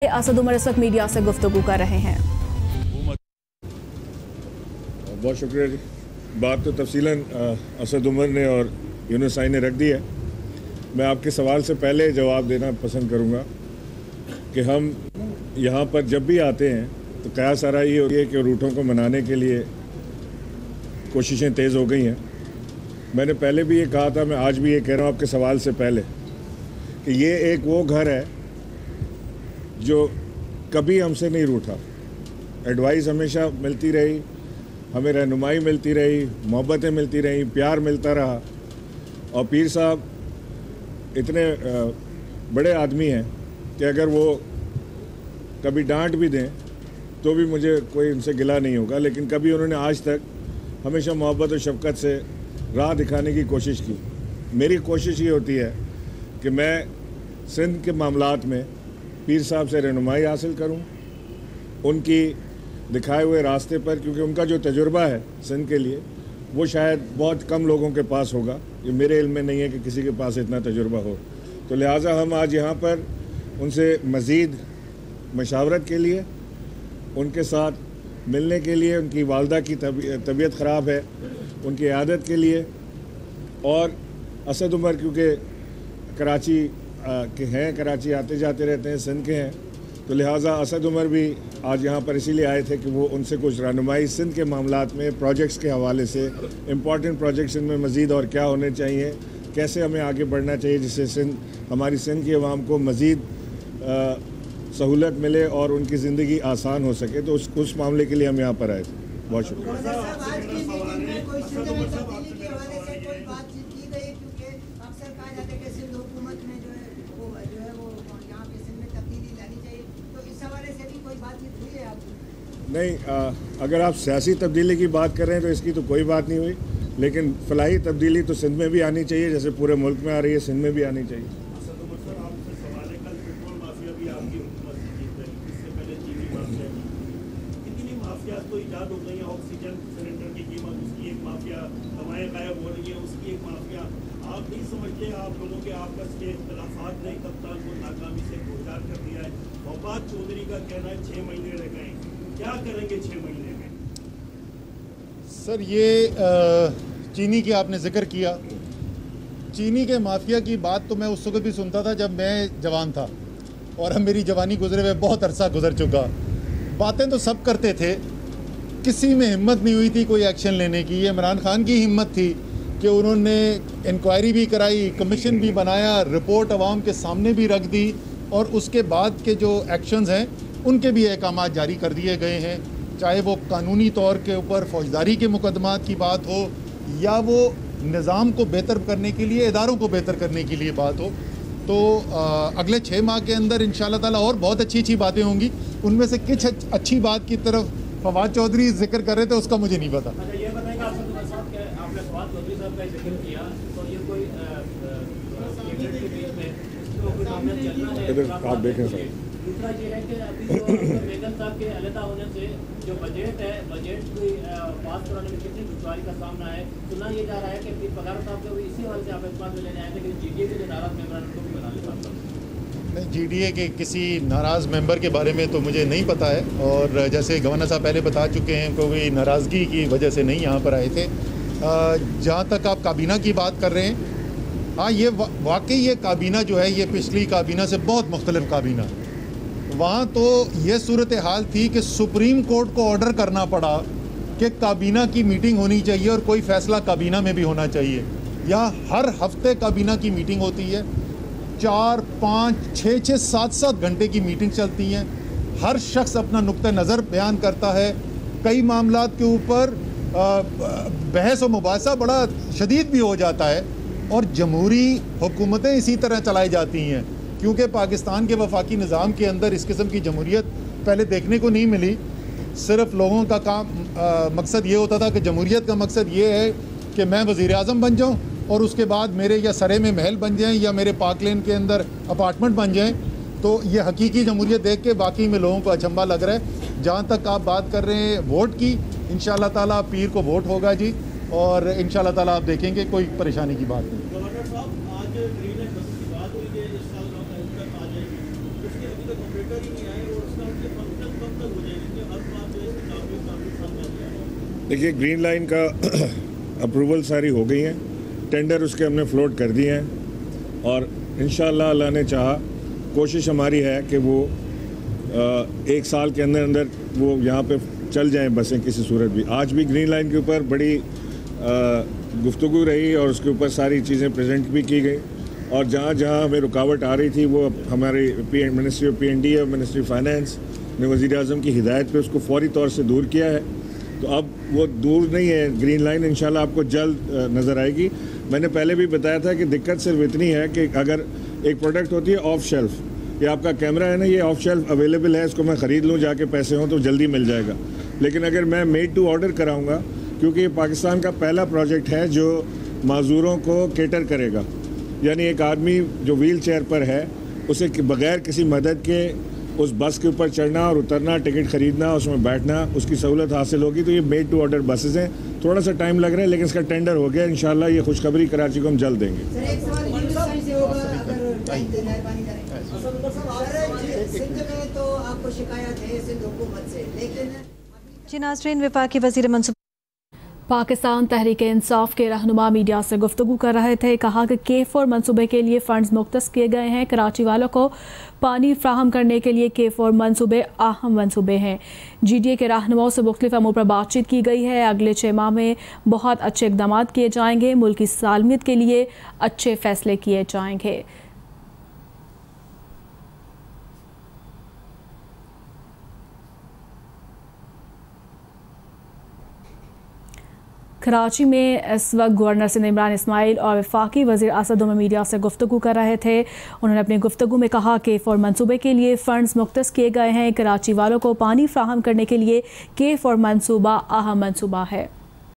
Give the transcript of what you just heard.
असद उमर इस वक्त मीडिया से गुफ्तगू कर रहे हैं। बहुत शुक्रिया जी। बात तो तफसीलन असद उमर ने और यूनुस आई ने रख दी है। मैं आपके सवाल से पहले जवाब देना पसंद करूंगा कि हम यहाँ पर जब भी आते हैं तो कयास सारा ये होती है कि रूटों को मनाने के लिए कोशिशें तेज़ हो गई हैं। मैंने पहले भी ये कहा था, मैं आज भी ये कह रहा हूँ आपके सवाल से पहले कि ये एक वो घर है जो कभी हमसे नहीं रूठा। एडवाइस हमेशा मिलती रही, हमें रहनुमाई मिलती रही, मोहब्बतें मिलती रही, प्यार मिलता रहा। और पीर साहब इतने बड़े आदमी हैं कि अगर वो कभी डांट भी दें तो भी मुझे कोई उनसे गिला नहीं होगा, लेकिन कभी उन्होंने आज तक हमेशा मोहब्बत और शफ़क़त से राह दिखाने की कोशिश की। मेरी कोशिश ये होती है कि मैं सिंध के मामलात में पीर साहब से रहनुमाई हासिल करूं, उनकी दिखाए हुए रास्ते पर, क्योंकि उनका जो तजुर्बा है सिंध के लिए वो शायद बहुत कम लोगों के पास होगा। ये मेरे इल्म में नहीं है कि किसी के पास इतना तजुर्बा हो। तो लिहाजा हम आज यहाँ पर उनसे मज़ीद मशावरत के लिए, उनके साथ मिलने के लिए, उनकी वालदा की तबीयत ख़राब है उनकी इयादत के लिए, और असद उमर क्योंकि कराची के हैं, कराची आते जाते रहते हैं, सिंध के हैं, तो लिहाजा असद उमर भी आज यहाँ पर इसीलिए आए थे कि वो उनसे कुछ रहनुमाई सिंध के मामलात में प्रोजेक्ट्स के हवाले से, इम्पॉर्टेंट प्रोजेक्ट्स इनमें मज़ीद और क्या होने चाहिए, कैसे हमें आगे बढ़ना चाहिए जिससे सिंध, हमारी सिंध की अवाम को मज़ीद सहूलत मिले और उनकी ज़िंदगी आसान हो सके। तो उस मामले के लिए हम यहाँ पर आए थे। बहुत शुक्रिया। नहीं, अगर आप सियासी तब्दीली की बात कर रहे हैं तो इसकी तो कोई बात नहीं हुई, लेकिन फलाही तब्दीली तो सिंध में भी आनी चाहिए, जैसे पूरे मुल्क में आ रही है, सिंध में भी आनी चाहिए। आप नहीं समझते आप लोगों के आपस के इख्तिलाफात ने कप्तान को नाकामी से गुरदार कर दिया है? वफात चौधरी का कहना है 6 महीने रह गए, क्या करेंगे 6 महीने में? सर, ये चीनी की आपने जिक्र किया। चीनी के माफिया की बात तो मैं उस वक्त भी सुनता था जब मैं जवान था, और अब मेरी जवानी गुजरे हुए बहुत अरसा गुजर चुका। बातें तो सब करते थे, किसी में हिम्मत नहीं हुई थी कोई एक्शन लेने की। ये इमरान खान की हिम्मत थी कि उन्होंने इंक्वायरी भी कराई, कमीशन भी बनाया, रिपोर्ट अवाम के सामने भी रख दी, और उसके बाद के जो एक्शंस हैं उनके भी अहकाम जारी कर दिए गए हैं। चाहे वो कानूनी तौर के ऊपर फौजदारी के मुकदमात की बात हो, या वो निज़ाम को बेहतर करने के लिए, इदारों को बेहतर करने के लिए बात हो। तो अगले 6 माह के अंदर इंशाअल्लाह ताला और बहुत अच्छी अच्छी बातें होंगी। उनमें से कुछ अच्छी बात की तरफ फवाद चौधरी जिक्र कर रहे थे, उसका मुझे नहीं पता। अच्छा, ये बताएंगे आपने फवाद चौधरी साहब का जिक्र किया, तो ये कोई इधर आप देखें सर। दूसरा ये है कि अभी जो बेगम साहब के अलहदा होने से जो बजट है, बजट को पास कराने में कितनी दुश्वारी का सामना है। सुना ये जा रहा है कि पगार साहब को इसी हाल से आप इस बात में लेने आए थे कि जीडीए के जो नाराज मेंबर उनको भी बना लेता। नहीं, जीडीए के किसी नाराज़ मेंबर के बारे में तो मुझे नहीं पता है, और जैसे गवर्नर साहब पहले बता चुके हैं, कोई नाराज़गी की वजह से नहीं यहाँ पर आए थे। जहाँ तक आप काबीना की बात कर रहे हैं, हाँ, ये वाकई ये काबीना जो है ये पिछली काबीना से बहुत मुख्तलिफ काबीना है। वहाँ तो ये सूरत हाल थी कि सुप्रीम कोर्ट को ऑर्डर करना पड़ा कि काबीना की मीटिंग होनी चाहिए और कोई फ़ैसला काबीना में भी होना चाहिए। यहाँ हर हफ्ते काबीना की मीटिंग होती है, 4, 5, 6, 7 घंटे की मीटिंग चलती हैं। हर शख्स अपना नुक्ता नज़र बयान करता है। कई मामलात के ऊपर बहस और मुबासा बड़ा शदीद भी हो जाता है, और जमहूरी हुकूमतें इसी तरह चलाई जाती हैं, क्योंकि पाकिस्तान के वफाकी निज़ाम के अंदर इस किस्म की जमहूरियत पहले देखने को नहीं मिली। सिर्फ लोगों का काम मकसद ये होता था कि जमहूरियत का मकसद ये है कि मैं वज़ीर आज़म बन जाऊँ, और उसके बाद मेरे या सरे में महल बन जाएं, या मेरे पार्क लेन के अंदर अपार्टमेंट बन जाएं। तो ये हकीकी जमहूरियत देख के वाकई में लोगों को अचंभा लग रहा है। जहाँ तक आप बात कर रहे हैं वोट की, इंशाअल्लाह ताला पीर को वोट होगा जी, और इंशाअल्लाह ताला आप देखेंगे कोई परेशानी की बात नहीं। गवर्नर साहब, आज ग्रीन की बात हुई है, इस साल आ जाएगी, उसके अभी तक ऑपरेटर ही नहीं आए। देखिए, ग्रीन लाइन का अप्रूवल सारी हो गई है, टेंडर उसके हमने फ्लोट कर दिए हैं और इंशाअल्लाह अल्लाह ने चाहा, कोशिश हमारी है कि वो 1 साल के अंदर अंदर वो यहाँ पे चल जाएं बसें किसी सूरत भी। आज भी ग्रीन लाइन के ऊपर बड़ी गुफ्तगू रही और उसके ऊपर सारी चीज़ें प्रेजेंट भी की गई और जहाँ जहाँ हमें रुकावट आ रही थी वो हमारी मिनिस्ट्री ऑफ PND और मिनिस्ट्री फाइनेंस ने वज़ीर-ए-आज़म की हिदायत पे उसको फौरी तौर से दूर किया है। तो अब वो दूर नहीं है ग्रीन लाइन, इंशाल्लाह आपको जल्द नज़र आएगी। मैंने पहले भी बताया था कि दिक्कत सिर्फ इतनी है कि अगर एक प्रोडक्ट होती है ऑफ शेल्फ, ये आपका कैमरा है ना, ये ऑफ शेल्फ अवेलेबल है, इसको मैं ख़रीद लूँ जाके पैसे हों तो जल्दी मिल जाएगा। लेकिन अगर मैं मेड टू ऑर्डर कराऊँगा, क्योंकि ये पाकिस्तान का पहला प्रोजेक्ट है जो माजूरों को केटर करेगा, यानी एक आदमी जो व्हील चेयर पर है उसे बग़ैर किसी मदद के उस बस के ऊपर चढ़ना और उतरना, टिकट ख़रीदना, उसमें बैठना, उसकी सहूलत हासिल होगी। तो ये मेड टू ऑर्डर बसेस हैं, थोड़ा सा टाइम लग रहा है लेकिन इसका टेंडर हो गया। इंशाल्लाह ये खुशखबरी कराची को हम जल्द देंगे। जी नाज़रीन, वफाक के वज़ीर मनसूब पाकिस्तान तहरीक इंसाफ के रहनुमा मीडिया से गुफ्तगू कर रहे थे। कहा कि K4 मनसूबे के लिए फ़ंड्स मुख्तस किए गए हैं। कराची वालों को पानी फ्राहम करने के लिए K4 मनसूबे अहम मनसूबे हैं। GDA के रहनुमाओं से मुख्तलिफ अमूर पर बातचीत की गई है। अगले 6 माह में बहुत अच्छे इक़दाम किए जाएंगे, मुल्क की सालमियत के लिए अच्छे फ़ैसले किए जाएंगे। कराची में इस वक्त गवर्नर सिंध इमरान इस्माइल और वफाकी वज़ीर असद उमर मीडिया से गुफ्तगू कर रहे थे। उन्होंने अपनी गुफ्तगू में कहा कि K4 मनसूबे के लिए फ़ंड्स मुख्तस किए गए हैं। कराची वालों को पानी फ्राहम करने के लिए K4 मनसूबा अहम मनसूबा है।